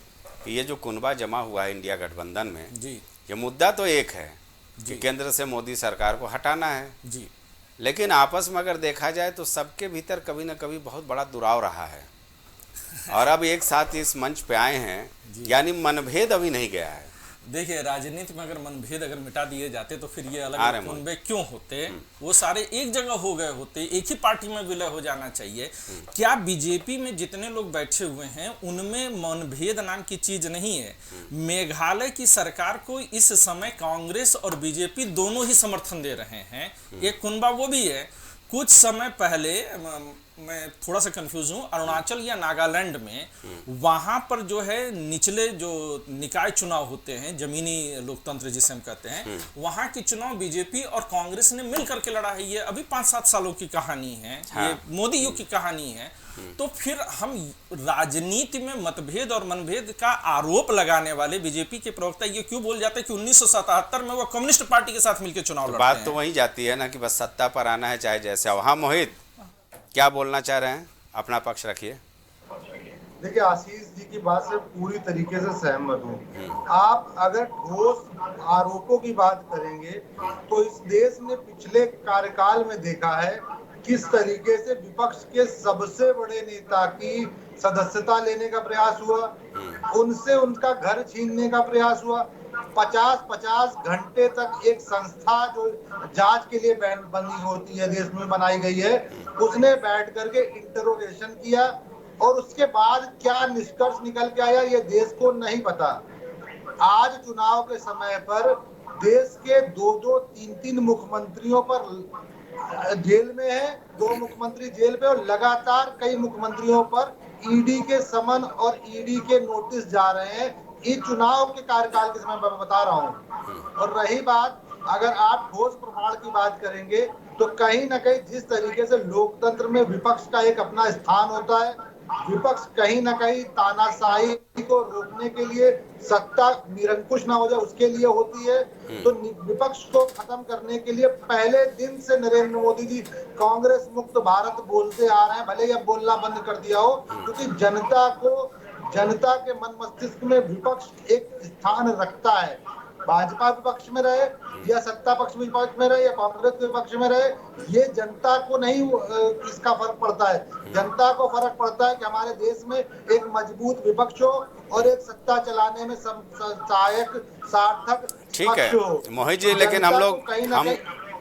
कि ये जो कुनबा जमा हुआ है इंडिया गठबंधन में जी, ये मुद्दा तो एक है कि केंद्र से मोदी सरकार को हटाना है जी, लेकिन आपस में अगर देखा जाए तो सबके भीतर कभी ना कभी बहुत बड़ा दुराव रहा है और अब एक साथ इस मंच पे आए हैं, यानी मनभेद अभी नहीं गया है। देखिए, राजनीति में अगर मनभेद अगर मिटा दिए जाते तो फिर ये अलग कुनबे क्यों होते, वो सारे एक जगह हो गए होते, एक ही पार्टी में विलय हो जाना चाहिए। क्या बीजेपी में जितने लोग बैठे हुए हैं उनमें मनभेद नाम की चीज नहीं है। मेघालय की सरकार को इस समय कांग्रेस और बीजेपी दोनों ही समर्थन दे रहे हैं, एक कुनबा वो भी है। कुछ समय पहले मैं थोड़ा सा कंफ्यूज हूँ, अरुणाचल या नागालैंड में वहां पर जो है निचले जो निकाय चुनाव होते हैं, जमीनी लोकतंत्र जिसे हम कहते हैं, वहां के चुनाव बीजेपी और कांग्रेस ने मिल करके लड़ा है। ये अभी 5-7 सालों की कहानी है, ये मोदी युग की कहानी है। तो फिर हम राजनीति में मतभेद और मनभेद का आरोप लगाने वाले बीजेपी के प्रवक्ता ये क्यों बोल जाते हैं कि 1977 में वो कम्युनिस्ट पार्टी के साथ मिलकर चुनाव लड़ते हैं। बात तो वही जाती है ना कि बस सत्ता पर आना है चाहे जैसे। हाँ मोहित, क्या बोलना चाह रहे हैं, अपना पक्ष रखिए। देखिए, आशीष जी की बात से पूरी तरीके से सहमत हूँ। आप अगर ठोस आरोपों की बात करेंगे तो इस देश ने पिछले कार्यकाल में देखा है किस तरीके से विपक्ष के सबसे बड़े नेता की सदस्यता लेने का प्रयास हुआ, उनसे उनका घर छीनने का प्रयास हुआ। 50-50 घंटे तक एक संस्था जो जांच के लिए बनी होती है, देश में बनाई गई है, उसने बैठ करके इंटरोगेशन किया और उसके बाद क्या निष्कर्ष निकल के आया ये देश को नहीं पता। आज चुनाव के समय पर देश के 2-2, 3-3 मुख्यमंत्रियों पर जेल में है, 2 मुख्यमंत्री जेल पे, और लगातार कई मुख्यमंत्रियों पर ईडी के समन और ईडी के नोटिस जा रहे हैं। इस चुनाव के कार्यकाल के समय मैं बता रहा हूँ। और रही बात, अगर आप ठोस प्रमाण की बात करेंगे तो कहीं ना कहीं जिस तरीके से लोकतंत्र में विपक्ष का एक अपना स्थान होता है, विपक्ष कहीं ना कहीं तानाशाही को रोकने के लिए, सत्ता निरंकुश ना हो जाए उसके लिए होती है। तो विपक्ष को खत्म करने के लिए पहले दिन से नरेंद्र मोदी जी कांग्रेस मुक्त भारत बोलते आ रहे हैं, भले ही अब बोलना बंद कर दिया हो, क्योंकि जनता के मन मस्तिष्क में विपक्ष एक स्थान रखता है। भाजपा विपक्ष में रहे या सत्ता पक्ष विपक्ष में रहे या कांग्रेस विपक्ष में रहे, ये जनता को नहीं इसका फर्क पड़ता है। जनता को फर्क पड़ता है कि हमारे देश में एक मजबूत विपक्ष हो और एक सत्ता चलाने में सहायक सार्थक पक्ष हो। मोहित जी, लेकिन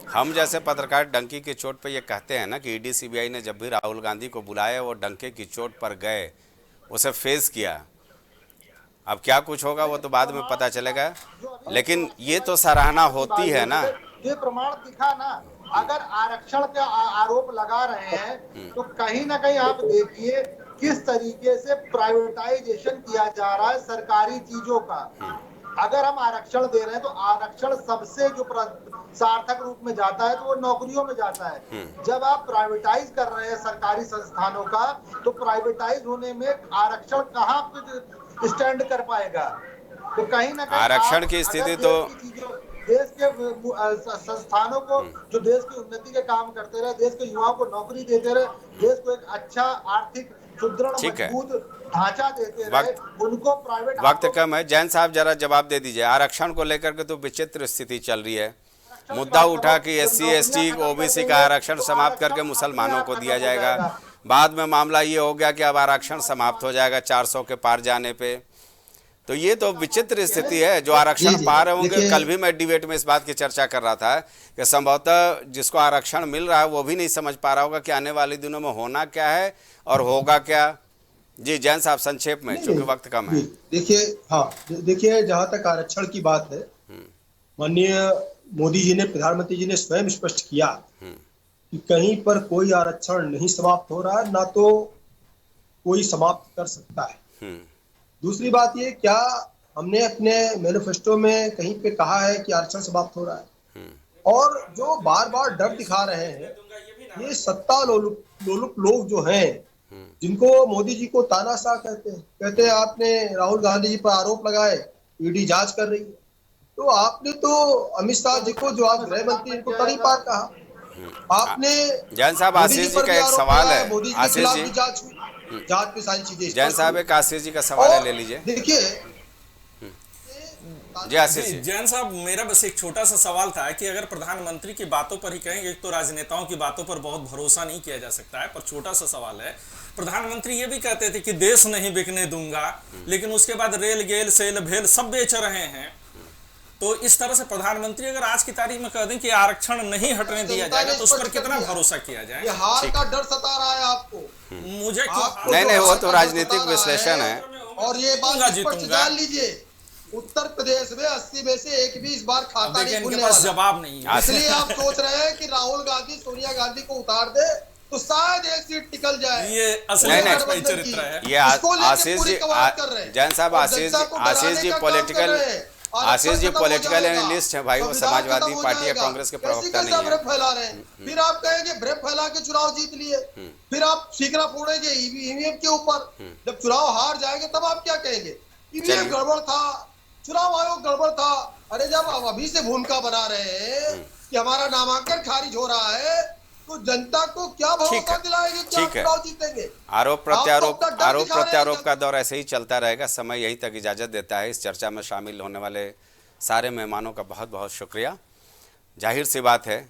हम जैसे पत्रकार डंकी की चोट पर ये कहते हैं ना कि ईडी सीबीआई ने जब भी राहुल गांधी को बुलाया वो डंके की चोट पर गए, उसे फेस किया। अब क्या कुछ होगा वो तो बाद में पता चलेगा, लेकिन ये तो सराहना होती है ना। ये प्रमाण दिखा ना। अगर आरक्षण का आरोप लगा रहे हैं तो कहीं ना कहीं आप देखिए किस तरीके से प्राइवेटाइजेशन किया जा रहा है सरकारी चीजों का। अगर हम आरक्षण दे रहे हैं तो आरक्षण सबसे जो सार्थक रूप में जाता है तो वो नौकरियों में जाता है। जब आप प्राइवेटाइज कर रहे हैं सरकारी संस्थानों का तो प्राइवेटाइज होने में आरक्षण कहाँ स्टैंड कर पाएगा। तो कहीं ना कहीं आरक्षण की स्थिति तो देश के संस्थानों को जो देश की उन्नति के काम करते रहे, देश के युवाओं को नौकरी देते रहे, देश को एक अच्छा आर्थिक सुदृढ़ मजबूत ढांचा देते रहे, उनको प्राइवेट। वक्त कम है, जैन साहब जरा जवाब दे दीजिए। आरक्षण को लेकर के तो विचित्र स्थिति चल रही है मुद्दा उठा कि SC ST OBC का आरक्षण समाप्त करके मुसलमानों को दिया जाएगा। बाद में मामला ये हो गया कि अब आरक्षण समाप्त हो जाएगा 400 के पार जाने पे। तो ये तो विचित्र स्थिति है। जो आरक्षण पा रहे होंगे, कल भी मैं डिबेट में इस बात की चर्चा कर रहा था कि संभवतः जिसको आरक्षण मिल रहा है वो भी नहीं समझ पा रहा होगा कि आने वाले दिनों में होना क्या है और होगा क्या। जी जैन साहब संक्षेप में, चूंकि वक्त कम है। देखिए जहां तक आरक्षण की बात है, माननीय मोदी जी ने, प्रधानमंत्री जी ने स्वयं स्पष्ट किया कि कहीं पर कोई आरक्षण नहीं समाप्त हो रहा है, ना तो कोई समाप्त कर सकता है। दूसरी बात ये, क्या हमने अपने मैनिफेस्टो में कहीं पे कहा है कि आरक्षण समाप्त हो रहा है? और जो बार बार डर दिखा रहे हैं ये सत्ता लोलुप लोग जो हैं, जिनको मोदी जी को तानाशाह कहते हैं आपने राहुल गांधी जी पर आरोप लगाए, ईडी जांच कर रही है। तो आपने तो अमित शाह जी को, जो आज गृह मंत्री, इनको तड़ी पार कहा। आपने जैन साहब, आशीष जी का एक सवाल है। मोदी जी के खिलाफ भी जांच हुई, जांच में सारी चीजें। जैन साहब एक आशीष जी का सवाल है, ले लीजिए। देखिए जी आशीष जी। जैन साहब, मेरा बस एक छोटा सा सवाल था कि अगर प्रधानमंत्री की बातों पर ही कहेंगे, एक तो राजनेताओं की बातों पर बहुत भरोसा नहीं किया जा सकता है, पर छोटा सा सवाल है, प्रधानमंत्री ये भी कहते थे कि देश नहीं बिकने दूंगा, लेकिन उसके बाद रेल गेल सेल भेल सब बेच रहे हैं। तो इस तरह से प्रधानमंत्री अगर आज की तारीख में कह दें कि आरक्षण नहीं हटने दिया जाएगा तो उस पर कितना भरोसा किया जाए? ये हार का डर सता रहा है आपको। मुझे नहीं, वो तो राजनीतिक विश्लेषण है। और ये बात स्पष्ट जान लीजिए, उत्तर प्रदेश में 80 में से एक भी इस बार खाता नहीं खुलने वाला। जवाब नहीं है, इसलिए आप सोच रहे हैं कि राहुल गांधी सोनिया गांधी को उतार दे तो शायद एक सीट निकल जाए। ये असली चरित्र है। ये आशीष जी, जैन साहब, आशीष जी पॉलिटिकल एनालिस्ट है भाई, वो समाजवादी पार्टी या कांग्रेस के प्रवक्ता नहीं है। फैला रहे हैं, फिर आप कहेंगे ब्रेक फैला के चुनाव जीत लिए, फिर आप सीकरा फोड़ेंगे ईवीएम के ऊपर। जब चुनाव हार जाएंगे तब आप क्या कहेंगे? ईवीएम गड़बड़ था, चुनाव आयोग गड़बड़ था। अरे जब आप अभी से भूमिका बना रहे हैं कि हमारा नामांकन खारिज हो रहा है, तो जनता को क्या भरोसा दिलाएंगे कि आप चुनाव जीतेंगे? आरोप प्रत्यारोप का दौर ऐसे ही चलता रहेगा। समय यहीं तक इजाजत देता है। इस चर्चा में शामिल होने वाले सारे मेहमानों का बहुत बहुत शुक्रिया। जाहिर सी बात है,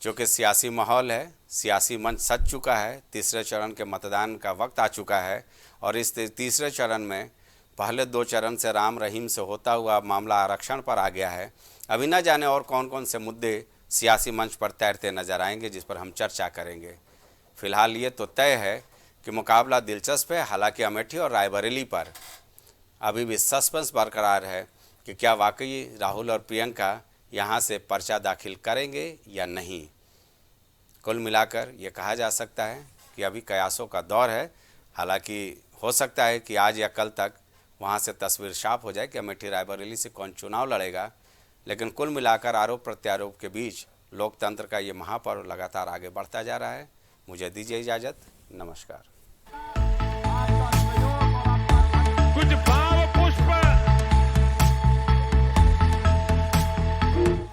चूँकि सियासी माहौल है, सियासी मंच सज चुका है, तीसरे चरण के मतदान का वक्त आ चुका है और इस तीसरे चरण में पहले 2 चरण से राम रहीम से होता हुआ मामला आरक्षण पर आ गया है। अभी न जाने और कौन कौन से मुद्दे सियासी मंच पर तैरते नजर आएंगे जिस पर हम चर्चा करेंगे। फिलहाल ये तो तय है कि मुकाबला दिलचस्प है। हालांकि अमेठी और रायबरेली पर अभी भी सस्पेंस बरकरार है कि क्या वाकई राहुल और प्रियंका यहाँ से पर्चा दाखिल करेंगे या नहीं। कुल मिलाकर ये कहा जा सकता है कि अभी कयासों का दौर है। हालांकि हो सकता है कि आज या कल तक वहाँ से तस्वीर साफ हो जाए कि अमेठी रायबरेली से कौन चुनाव लड़ेगा। लेकिन कुल मिलाकर आरोप प्रत्यारोप के बीच लोकतंत्र का ये महापर्व लगातार आगे बढ़ता जा रहा है। मुझे दीजिए इजाज़त, नमस्कार। कुछ भाव पुष्प।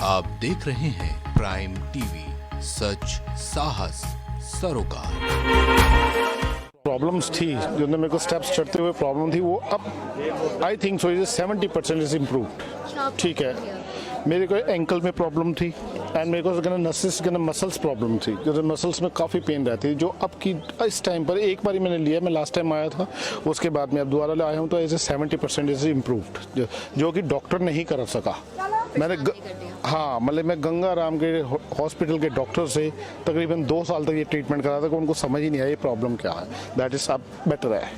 आप देख रहे हैं प्राइम टीवी, सच साहस सरोकार। प्रॉब्लम्स थी जो मेरे को स्टेप्स चढ़ते हुए प्रॉब्लम थी, वो अब I think so 70% is improved. ठीक है, मेरे को एंकल में प्रॉब्लम थी एंड मेरे को नसेस मसल्स प्रॉब्लम थी, जो मसल्स में काफ़ी पेन रहती है, जो अब की इस टाइम पर एक बार मैंने लिया, मैं लास्ट टाइम आया था, उसके बाद मैं अब दोबारा आया हूँ, तो ऐसे 70% इज इम्प्रूव्ड, जो कि डॉक्टर नहीं कर सका। मैंने हाँ, मतलब मैं गंगा राम के हॉस्पिटल के डॉक्टर से तकरीबन 2 साल तक ये ट्रीटमेंट करा था कि उनको समझ ही नहीं आया ये प्रॉब्लम क्या है। दैट इज अब बेटर है।